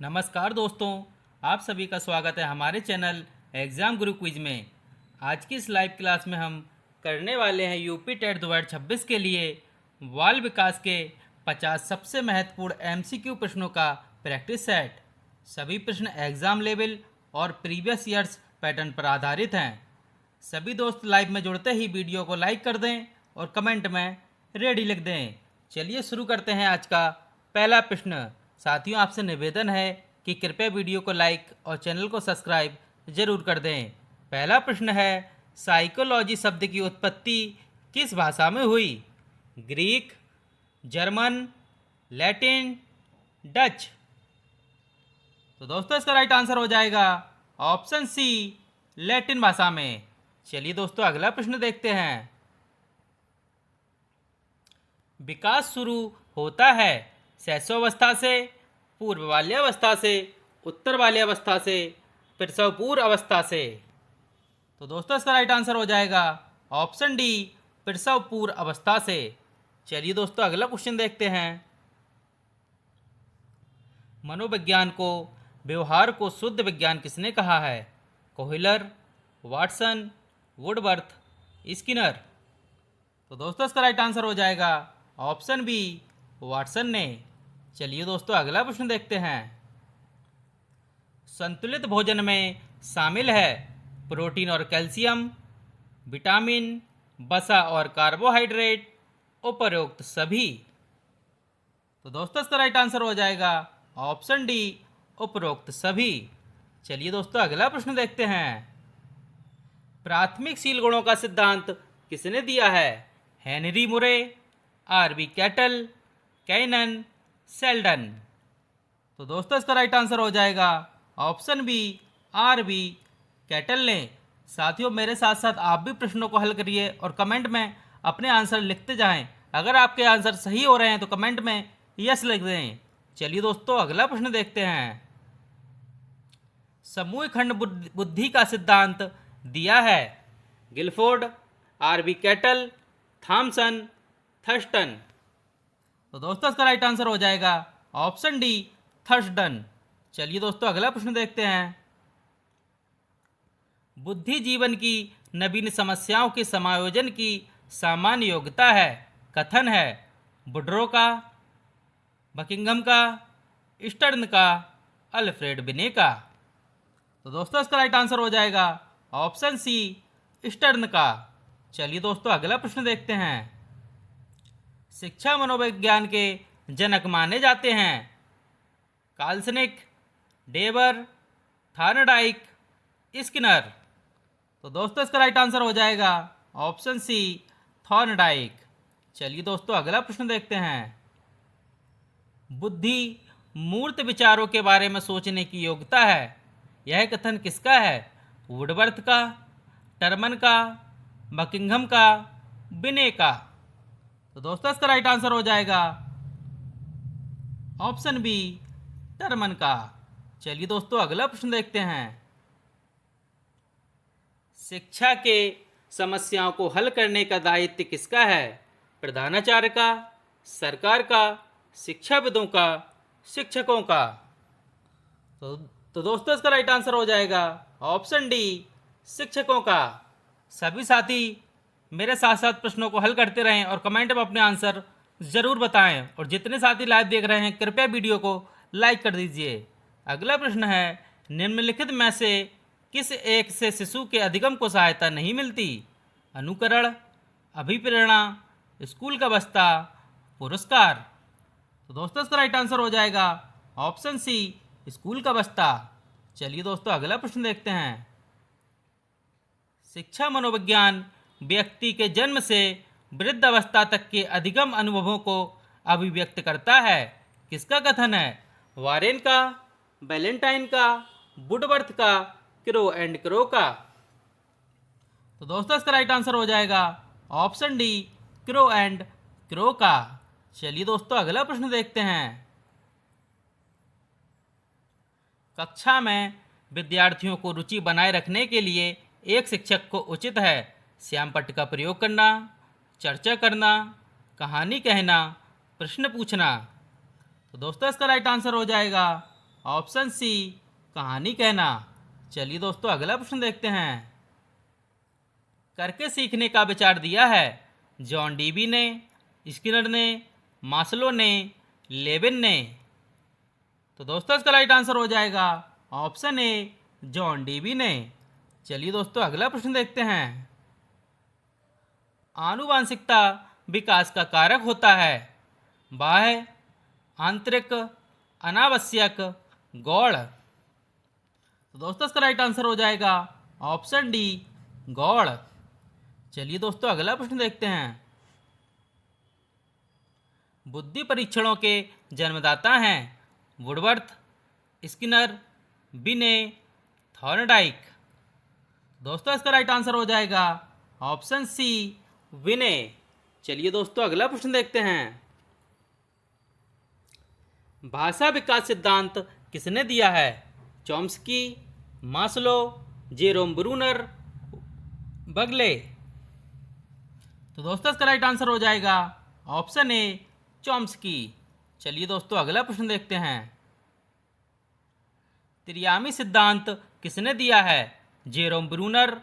नमस्कार दोस्तों, आप सभी का स्वागत है हमारे चैनल एग्ज़ाम गुरु क्विज में। आज की इस लाइव क्लास में हम करने वाले हैं यूपी टेट 2026 के लिए बाल विकास के 50 सबसे महत्वपूर्ण एमसीक्यू प्रश्नों का प्रैक्टिस सेट। सभी प्रश्न एग्ज़ाम लेवल और प्रीवियस ईयर्स पैटर्न पर आधारित हैं। सभी दोस्त लाइव में जुड़ते ही वीडियो को लाइक कर दें और कमेंट में रेडी लिख दें। चलिए शुरू करते हैं आज का पहला प्रश्न। साथियों, आपसे निवेदन है कि कृपया वीडियो को लाइक और चैनल को सब्सक्राइब जरूर कर दें। पहला प्रश्न है, साइकोलॉजी शब्द की उत्पत्ति किस भाषा में हुई? Greek, German, Latin, Dutch. तो दोस्तों इसका राइट आंसर हो जाएगा ऑप्शन सी, लैटिन भाषा में। चलिए दोस्तों अगला प्रश्न देखते हैं। विकास शुरू होता है शैशवावस्था से, पूर्व बाल्यावस्था से, उत्तर बाल्यावस्था से, प्रसव पूर्व अवस्था से। तो दोस्तों इसका राइट आंसर हो जाएगा ऑप्शन डी, प्रसव पूर्व अवस्था से। चलिए दोस्तों अगला क्वेश्चन देखते हैं। मनोविज्ञान को व्यवहार को शुद्ध विज्ञान किसने कहा है? Kohler, Watson, Woodworth, Skinner. तो दोस्तों इसका राइट आंसर हो जाएगा ऑप्शन बी, वाटसन ने। चलिए दोस्तों अगला प्रश्न देखते हैं। संतुलित भोजन में शामिल है प्रोटीन और कैल्शियम, विटामिन, वसा और कार्बोहाइड्रेट, उपरोक्त सभी। तो दोस्तों इसका राइट आंसर हो जाएगा ऑप्शन डी, उपरोक्त सभी। चलिए दोस्तों अगला प्रश्न देखते हैं। प्राथमिक शील गुणों का सिद्धांत किसने दिया है? हेनरी मुरे, आरबी कैटल, कैनन, सेल्डन। तो दोस्तों इसका राइट आंसर हो जाएगा ऑप्शन बी, आरबी कैटल ने। साथियों मेरे साथ साथ आप भी प्रश्नों को हल करिए और कमेंट में अपने आंसर लिखते जाएं। अगर आपके आंसर सही हो रहे हैं तो कमेंट में यस लिख दें। चलिए दोस्तों अगला प्रश्न देखते हैं। समूह खंड बुद्धि का सिद्धांत दिया है Guilford, R B Cattell, Thomson, Thurstone. तो दोस्तों इसका राइट आंसर हो जाएगा ऑप्शन डी, थर्स्टन। चलिए दोस्तों अगला प्रश्न देखते हैं। बुद्धि जीवन की नवीन समस्याओं के समायोजन की सामान्य योग्यता है। कथन है बुड्रो का, बकिंघम का, स्टर्न का, अल्फ्रेड बिने का। तो दोस्तों इसका राइट आंसर हो जाएगा ऑप्शन सी, स्टर्न का। चलिए दोस्तों अगला प्रश्न देखते हैं। शिक्षा मनोविज्ञान के जनक माने जाते हैं काल्सनिक, डेबर, थार्नडाइक, स्किनर। तो दोस्तों इसका राइट आंसर हो जाएगा ऑप्शन सी, थॉर्नडाइक। चलिए दोस्तों अगला प्रश्न देखते हैं। बुद्धि मूर्त विचारों के बारे में सोचने की योग्यता है। यह कथन किसका है? वुडवर्थ का, टर्मन का, बकिंघम का, बिने का। तो दोस्तों इसका राइट आंसर हो जाएगा ऑप्शन बी, टर्मन का। चलिए दोस्तों अगला प्रश्न देखते हैं। शिक्षा के समस्याओं को हल करने का दायित्व किसका है? प्रधानाचार्य का, सरकार का, शिक्षाविदों का, शिक्षकों का। तो दोस्तों इसका राइट आंसर हो जाएगा ऑप्शन डी, शिक्षकों का। सभी साथी मेरे साथ साथ प्रश्नों को हल करते रहें और कमेंट में अपने आंसर ज़रूर बताएं। और जितने साथी लाइव देख रहे हैं कृपया वीडियो को लाइक कर दीजिए। अगला प्रश्न है, निम्नलिखित में से किस एक से शिशु के अधिगम को सहायता नहीं मिलती? अनुकरण, अभिप्रेरणा, स्कूल का बस्ता, पुरस्कार। तो दोस्तों इसका राइट आंसर हो जाएगा ऑप्शन सी, स्कूल का बस्ता। चलिए दोस्तों अगला प्रश्न देखते हैं। शिक्षा मनोविज्ञान व्यक्ति के जन्म से वृद्ध अवस्था तक के अधिगम अनुभवों को अभिव्यक्त करता है। किसका कथन है? वारेन का, बैलेंटाइन का, वुडवर्थ का, क्रो एंड क्रो का। तो दोस्तों इसका राइट आंसर हो जाएगा option D, crow and crow का। चलिए दोस्तों अगला प्रश्न देखते हैं। कक्षा में विद्यार्थियों को रुचि बनाए रखने के लिए एक शिक्षक को उचित है श्याम पट्ट का प्रयोग करना, चर्चा करना, कहानी कहना, प्रश्न पूछना। तो दोस्तों इसका राइट आंसर हो जाएगा ऑप्शन सी कहानी कहना। चलिए दोस्तों अगला प्रश्न देखते हैं। करके सीखने का विचार दिया है जॉन डीबी ने, स्किनर ने, मास्लो ने, लेविन ने। तो दोस्तों इसका राइट आंसर हो जाएगा ऑप्शन ए जॉन डीबी ने। चलिए दोस्तों अगला प्रश्न देखते हैं। आनुवांशिकता विकास का कारक होता है बाह्य, आंतरिक, अनावश्यक, गौड़। तो दोस्तों इसका राइट आंसर हो जाएगा ऑप्शन डी गौड़। चलिए दोस्तों अगला प्रश्न देखते हैं। बुद्धि परीक्षणों के जन्मदाता हैं वुडवर्थ, स्किनर, बिने, थॉर्नडाइक। दोस्तों इसका राइट आंसर हो जाएगा ऑप्शन सी विने। चलिए दोस्तों अगला प्रश्न देखते हैं। भाषा विकास सिद्धांत किसने दिया है चॉम्स्की, मास्लो, जेरोम ब्रूनर, बगले। तो दोस्तों इसका राइट आंसर हो जाएगा ऑप्शन ए चॉम्स्की। चलिए दोस्तों अगला प्रश्न देखते हैं। त्रियामी सिद्धांत किसने दिया है Jerome Bruner,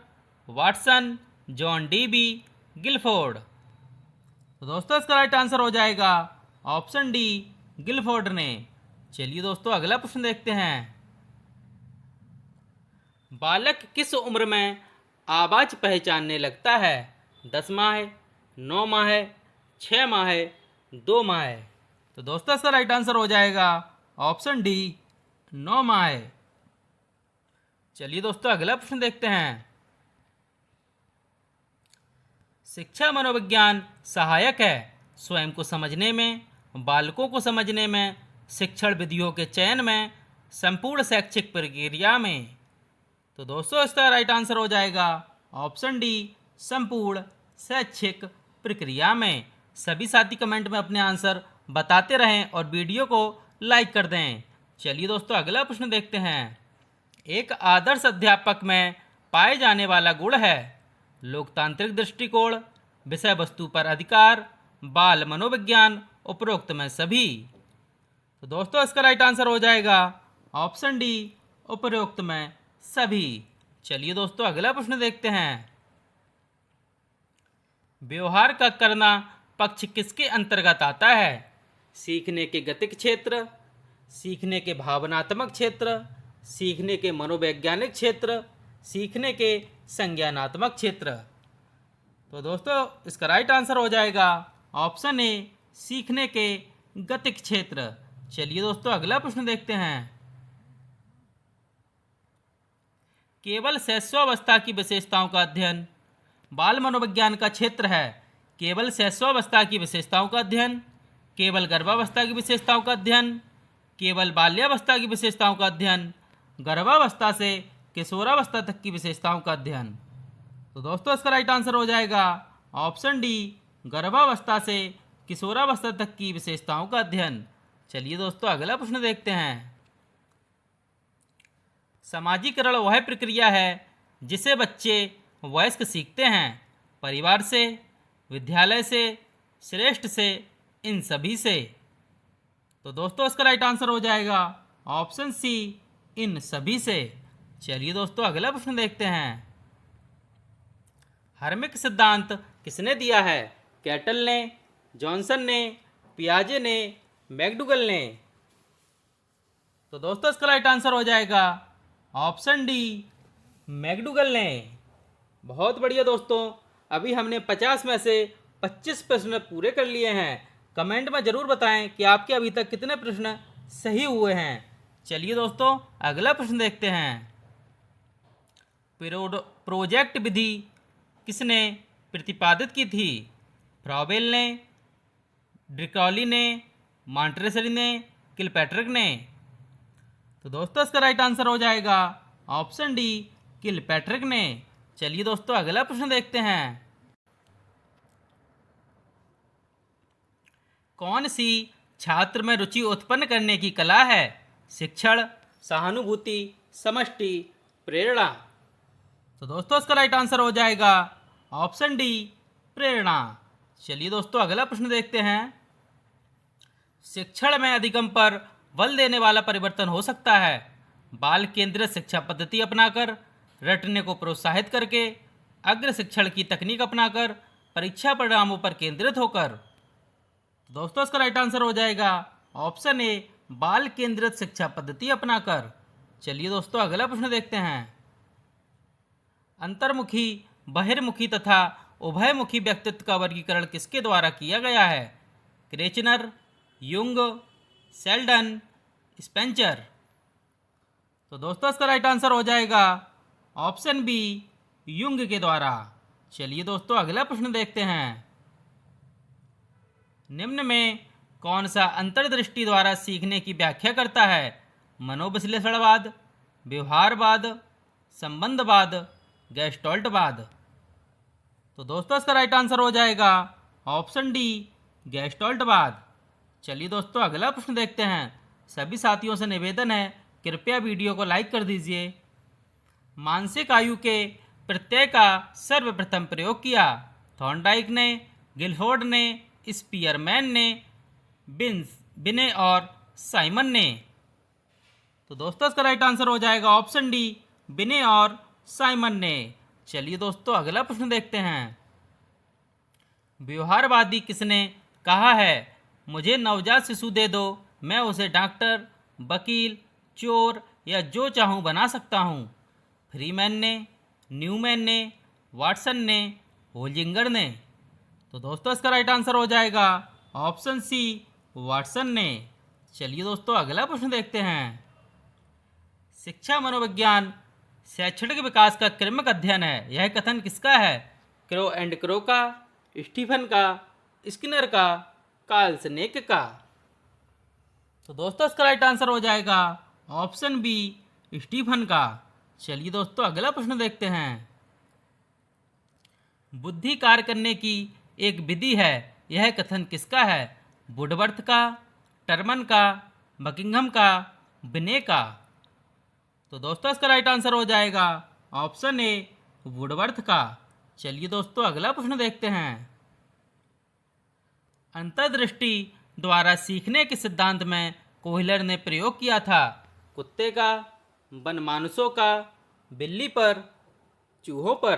Watson, John Dewey, Guilford. तो दोस्तों इसका राइट आंसर हो जाएगा ऑप्शन डी गिलफोर्ड ने। चलिए दोस्तों अगला प्रश्न देखते हैं। बालक किस उम्र में आवाज पहचानने लगता है 10 माह, 9 माह, 6 माह, 2 माह। तो दोस्तों इसका राइट आंसर हो जाएगा ऑप्शन डी 9 माह। चलिए दोस्तों अगला प्रश्न देखते हैं। शिक्षा मनोविज्ञान सहायक है स्वयं को समझने में, बालकों को समझने में, शिक्षण विधियों के चयन में, संपूर्ण शैक्षिक प्रक्रिया में। तो दोस्तों इसका राइट आंसर हो जाएगा ऑप्शन डी संपूर्ण शैक्षिक प्रक्रिया में। सभी साथी कमेंट में अपने आंसर बताते रहें और वीडियो को लाइक कर दें। चलिए दोस्तों अगला प्रश्न देखते हैं। एक आदर्श अध्यापक में पाए जाने वाला गुण है लोकतांत्रिक दृष्टिकोण, विषय वस्तु पर अधिकार, बाल मनोविज्ञान, उपरोक्त में सभी। तो दोस्तों इसका राइट आंसर हो जाएगा ऑप्शन डी उपरोक्त में सभी। चलिए दोस्तों अगला प्रश्न देखते हैं। व्यवहार का करना पक्ष किसके अंतर्गत आता है सीखने के गतिक क्षेत्र, सीखने के भावनात्मक क्षेत्र, सीखने के मनोवैज्ञानिक क्षेत्र, सीखने के संज्ञानात्मक क्षेत्र। तो दोस्तों इसका राइट आंसर हो जाएगा ऑप्शन ए सीखने के गतिक क्षेत्र। चलिए दोस्तों अगला प्रश्न देखते हैं। केवल शैशवावस्था की विशेषताओं का अध्ययन बाल मनोविज्ञान का क्षेत्र है। केवल शैशवावस्था की विशेषताओं का अध्ययन, केवल गर्भावस्था की विशेषताओं का अध्ययन, केवल बाल्यावस्था की विशेषताओं का अध्ययन, गर्भावस्था से किशोरावस्था तक की विशेषताओं का अध्ययन। तो दोस्तों इसका राइट आंसर हो जाएगा ऑप्शन डी गर्भावस्था से किशोरावस्था तक की विशेषताओं का अध्ययन। चलिए दोस्तों अगला प्रश्न देखते हैं। सामाजिकरण वह प्रक्रिया है जिसे बच्चे वयस्क सीखते हैं परिवार से, विद्यालय से, श्रेष्ठ से, इन सभी से। तो दोस्तों इसका राइट आंसर हो जाएगा ऑप्शन सी इन सभी से। चलिए दोस्तों अगला प्रश्न देखते हैं। हर्मिक सिद्धांत किसने दिया है कैटल ने, जॉनसन ने, पियाजे ने, मैकडूगल ने। तो दोस्तों इसका राइट आंसर हो जाएगा ऑप्शन डी मैकडूगल ने। बहुत बढ़िया दोस्तों, अभी हमने 50 में से 25 प्रश्न पूरे कर लिए हैं। कमेंट में ज़रूर बताएं कि आपके अभी तक कितने प्रश्न सही हुए हैं। चलिए दोस्तों अगला प्रश्न देखते हैं। प्रोजेक्ट विधि किसने प्रतिपादित की थी फ्रॉबेल ने, ड्रिकॉली ने, मॉन्टेसरी ने, किलपैट्रिक ने। तो दोस्तों इसका राइट आंसर हो जाएगा ऑप्शन डी किलपैट्रिक ने। चलिए दोस्तों अगला प्रश्न देखते हैं। कौन सी छात्र में रुचि उत्पन्न करने की कला है शिक्षण, सहानुभूति, समष्टि, प्रेरणा। तो दोस्तों इसका राइट आंसर हो जाएगा ऑप्शन डी प्रेरणा। चलिए दोस्तों अगला प्रश्न देखते हैं। शिक्षण में अधिगम पर बल देने वाला परिवर्तन हो सकता है। बाल केंद्रित शिक्षा पद्धति अपनाकर, रटने को प्रोत्साहित करके, अग्र शिक्षण की तकनीक अपनाकर, परीक्षा परिणामों पर केंद्रित होकर। दोस्तों इसका राइट आंसर हो जाएगा ऑप्शन ए, बाल केंद्रित शिक्षा पद्धति अपनाकर। चलिए दोस्तों अगला प्रश्न देखते हैं। अंतर्मुखी, बहिर्मुखी तथा उभयमुखी व्यक्तित्व का वर्गीकरण किसके द्वारा किया गया है? क्रेचनर, युंग, सेल्डन, स्पेंचर। तो दोस्तों इसका राइट आंसर हो जाएगा ऑप्शन बी, युंग के द्वारा। चलिए दोस्तों अगला प्रश्न देखते हैं। निम्न में कौन सा अंतर्दृष्टि द्वारा सीखने की व्याख्या करता है? मनोविश्लेषणवाद, व्यवहारवाद, संबंधवाद, गैस्टॉल्टवाद। तो दोस्तों इसका राइट आंसर हो जाएगा ऑप्शन डी, गैस्टॉल्टवाद। चलिए दोस्तों अगला प्रश्न देखते हैं। सभी साथियों से निवेदन है कृपया वीडियो को लाइक कर दीजिए। मानसिक आयु के प्रत्यय का सर्वप्रथम प्रयोग किया? थॉर्नडाइक ने, गिलफोर्ड ने, स्पीयरमैन ने, बिने और साइमन ने। तो दोस्तों इसका राइट आंसर हो जाएगा ऑप्शन डी, बिने और साइमन ने। चलिए दोस्तों अगला प्रश्न देखते हैं। व्यवहारवादी किसने कहा है मुझे नवजात शिशु दे दो, मैं उसे डॉक्टर, वकील, चोर या जो चाहूं बना सकता हूं? फ्रीमैन ने, न्यूमैन ने, वाटसन ने, होजिंगर ने। तो दोस्तों इसका राइट आंसर हो जाएगा ऑप्शन सी, वाटसन ने। चलिए दोस्तों अगला प्रश्न देखते हैं। शिक्षा मनोविज्ञान शैक्षणिक विकास का क्रमिक अध्ययन है, यह कथन किसका है? क्रो एंड क्रो का, स्टीफन का, स्किनर का, कार्ल स्नेक का। तो दोस्तों इसका राइट आंसर हो जाएगा ऑप्शन बी, स्टीफन का। चलिए दोस्तों अगला प्रश्न देखते हैं। बुद्धि कार्य करने की एक विधि है, यह कथन किसका है? वुडवर्थ का, टर्मन का, बकिंघम का, बिने का। तो दोस्तों इसका राइट आंसर हो जाएगा ऑप्शन ए, वुडवर्थ का। चलिए दोस्तों अगला प्रश्न देखते हैं। अंतर्दृष्टि द्वारा सीखने के सिद्धांत में कोहलर ने प्रयोग किया था? कुत्ते का, वनमानुषों का, बिल्ली पर, चूहों पर।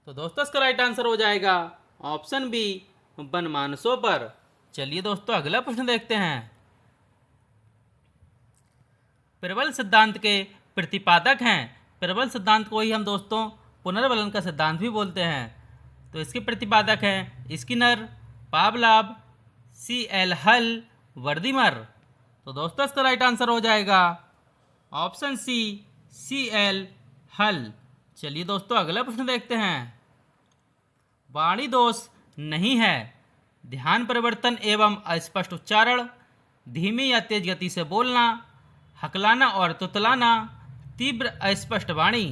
तो दोस्तों इसका राइट आंसर हो जाएगा ऑप्शन बी, वनमानुषों पर। चलिए दोस्तों अगला प्रश्न देखते हैं। प्रबल सिद्धांत के प्रतिपादक हैं? प्रबल सिद्धांत को ही हम दोस्तों पुनर्बलन का सिद्धांत भी बोलते हैं। तो इसके प्रतिपादक हैं स्किनर, पावलाव, सी.एल. हल, वर्दीमर। तो दोस्तों इसका राइट आंसर हो जाएगा ऑप्शन सी, सी.एल. हल। चलिए दोस्तों अगला प्रश्न देखते हैं। वाणी दोष नहीं है, ध्यान परिवर्तन एवं अस्पष्ट उच्चारण, धीमी या तेज गति से बोलना, हकलाना और तुतलाना, तीव्र अस्पष्ट वाणी।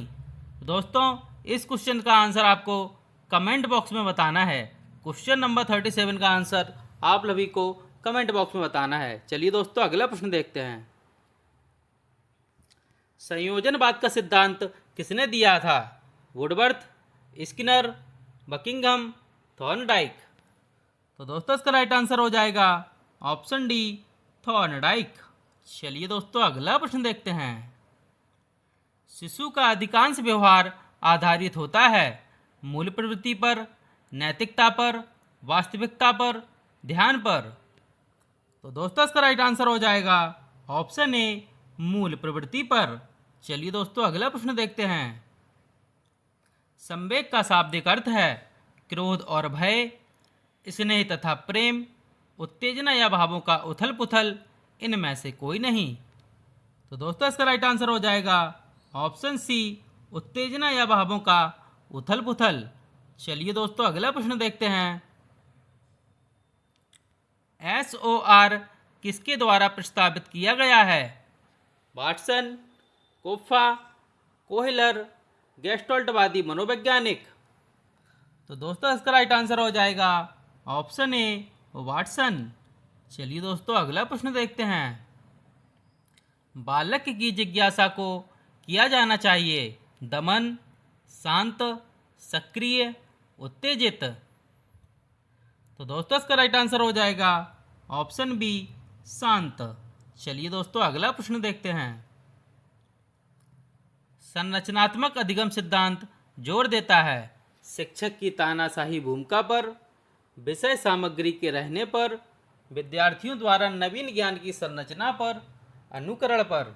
दोस्तों इस क्वेश्चन का आंसर आपको कमेंट बॉक्स में बताना है। क्वेश्चन नंबर 37 का आंसर आप सभी को कमेंट बॉक्स में बताना है। चलिए दोस्तों अगला प्रश्न देखते हैं। संयोजनवाद का सिद्धांत किसने दिया था? Woodworth, Skinner, Buckingham, Thorndike. तो दोस्तों इसका राइट आंसर हो जाएगा ऑप्शन डी, थॉर्नडाइक। चलिए दोस्तों अगला प्रश्न देखते हैं। शिशु का अधिकांश व्यवहार आधारित होता है मूल प्रवृत्ति पर, नैतिकता पर, वास्तविकता पर, ध्यान पर। तो दोस्तों इसका राइट आंसर हो जाएगा ऑप्शन ए, मूल प्रवृत्ति पर। चलिए दोस्तों अगला प्रश्न देखते हैं। संवेग का शाब्दिक अर्थ है क्रोध और भय, स्नेह तथा प्रेम, उत्तेजना या भावों का उथल पुथल, इनमें से कोई नहीं। तो दोस्तों इसका राइट आंसर हो जाएगा ऑप्शन सी, उत्तेजना या भावों का उथल पुथल। चलिए दोस्तों अगला प्रश्न देखते हैं। SOR किसके द्वारा प्रस्तावित किया गया है? वाटसन, कोफ्फा, कोहलर, गेस्टोल्टवादी मनोवैज्ञानिक। तो दोस्तों इसका राइट आंसर हो जाएगा ऑप्शन ए, वाटसन। चलिए दोस्तों अगला प्रश्न देखते हैं। बालक की जिज्ञासा को किया जाना चाहिए दमन, शांत, सक्रिय, उत्तेजित। तो दोस्तों इसका राइट आंसर हो जाएगा ऑप्शन बी, शांत। चलिए दोस्तों अगला प्रश्न देखते हैं। संरचनात्मक अधिगम सिद्धांत जोर देता है शिक्षक की तानाशाही भूमिका पर, विषय सामग्री के रहने पर, विद्यार्थियों द्वारा नवीन ज्ञान की संरचना पर, अनुकरण पर।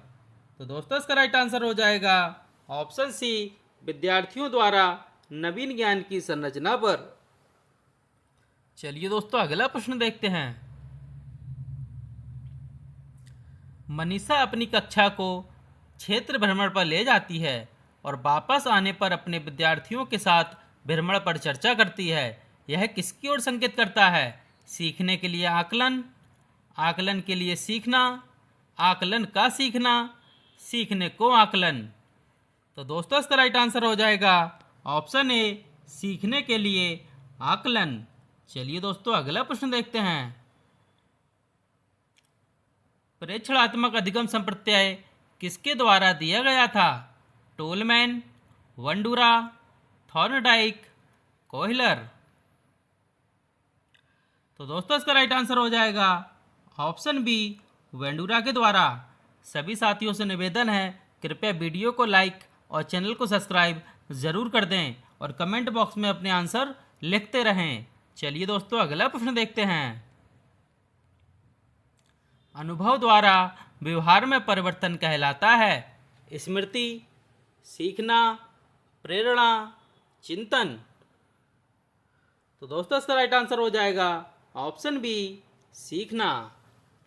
तो दोस्तों इसका राइट आंसर हो जाएगा ऑप्शन सी, विद्यार्थियों द्वारा नवीन ज्ञान की संरचना पर। चलिए दोस्तों अगला प्रश्न देखते हैं। मनीषा अपनी कक्षा को क्षेत्र भ्रमण पर ले जाती है और वापस आने पर अपने विद्यार्थियों के साथ भ्रमण पर चर्चा करती है। यह किसकी ओर संकेत करता है? सीखने के लिए आकलन, आकलन के लिए सीखना, आकलन का सीखना, सीखने को आकलन। तो दोस्तों इसका राइट आंसर हो जाएगा ऑप्शन ए, सीखने के लिए आकलन। चलिए दोस्तों अगला प्रश्न देखते हैं। प्रेक्षणात्मक अधिगम संप्रत्यय किसके द्वारा दिया गया था? Tolman, Bandura, Thorndike, Kohler. तो दोस्तों इसका राइट आंसर हो जाएगा ऑप्शन बी, वेंडूरा के द्वारा। सभी साथियों से निवेदन है कृपया वीडियो को लाइक और चैनल को सब्सक्राइब ज़रूर कर दें और कमेंट बॉक्स में अपने आंसर लिखते रहें। चलिए दोस्तों अगला प्रश्न देखते हैं। अनुभव द्वारा व्यवहार में परिवर्तन कहलाता है स्मृति, सीखना, प्रेरणा, चिंतन। तो दोस्तों इसका राइट आंसर हो जाएगा ऑप्शन बी, सीखना।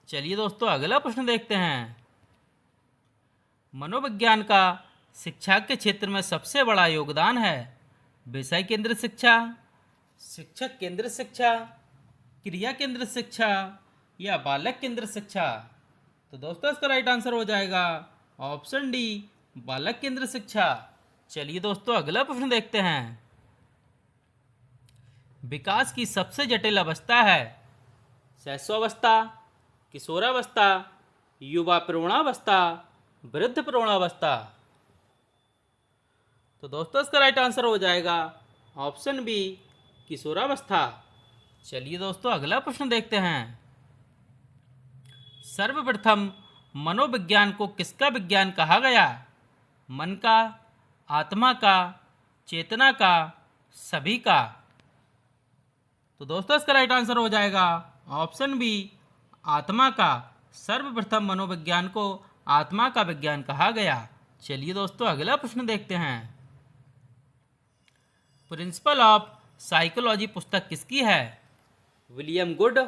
चलिए दोस्तों अगला प्रश्न देखते हैं। मनोविज्ञान का शिक्षा के क्षेत्र में सबसे बड़ा योगदान है विषय केंद्रित शिक्षा, शिक्षक केंद्रित शिक्षा, क्रिया केंद्रित शिक्षा या बालक केंद्रित शिक्षा। तो दोस्तों इसका राइट आंसर हो जाएगा ऑप्शन डी, बालक केंद्रित शिक्षा। चलिए दोस्तों अगला प्रश्न देखते हैं। विकास की सबसे जटिल अवस्था है शैशवावस्था, किशोरावस्था, युवा प्रौढ़ावस्था, वृद्ध प्रौढ़ावस्था। तो दोस्तों इसका राइट आंसर हो जाएगा ऑप्शन बी, किशोरावस्था। चलिए दोस्तों अगला प्रश्न देखते हैं। सर्वप्रथम मनोविज्ञान को किसका विज्ञान कहा गया? मन का, आत्मा का, चेतना का, सभी का। तो दोस्तों इसका राइट आंसर हो जाएगा ऑप्शन बी, आत्मा का। सर्वप्रथम मनोविज्ञान को आत्मा का विज्ञान कहा गया। चलिए दोस्तों अगला प्रश्न देखते हैं। प्रिंसिपल ऑफ साइकोलॉजी पुस्तक किसकी है? William Good,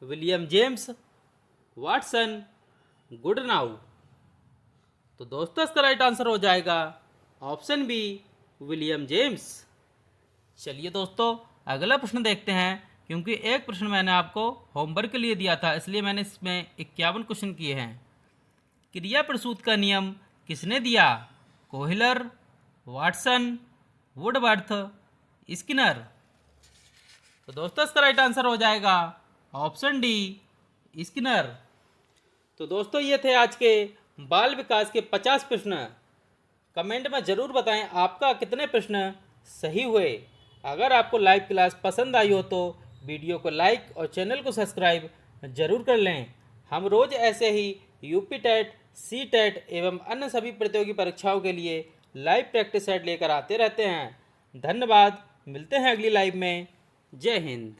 William James, Watson, Goodnow. तो दोस्तों इसका राइट आंसर हो जाएगा ऑप्शन बी, विलियम जेम्स। चलिए दोस्तों अगला प्रश्न देखते हैं। क्योंकि एक प्रश्न मैंने आपको होमवर्क के लिए दिया था इसलिए मैंने इसमें 51 क्वेश्चन किए हैं। क्रिया प्रसूत का नियम किसने दिया? Kohler, Watson, Woodworth, Skinner. तो दोस्तों इसका राइट आंसर हो जाएगा ऑप्शन डी, स्किनर। तो दोस्तों ये थे आज के बाल विकास के 50 प्रश्न। कमेंट में ज़रूर बताएं आपका कितने प्रश्न सही हुए। अगर आपको लाइव क्लास पसंद आई हो तो वीडियो को लाइक और चैनल को सब्सक्राइब जरूर कर लें। हम रोज़ ऐसे ही यूपी टेट, सी टेट एवं अन्य सभी प्रतियोगी परीक्षाओं के लिए लाइव प्रैक्टिस सेट लेकर आते रहते हैं। धन्यवाद, मिलते हैं अगली लाइव में। जय हिंद।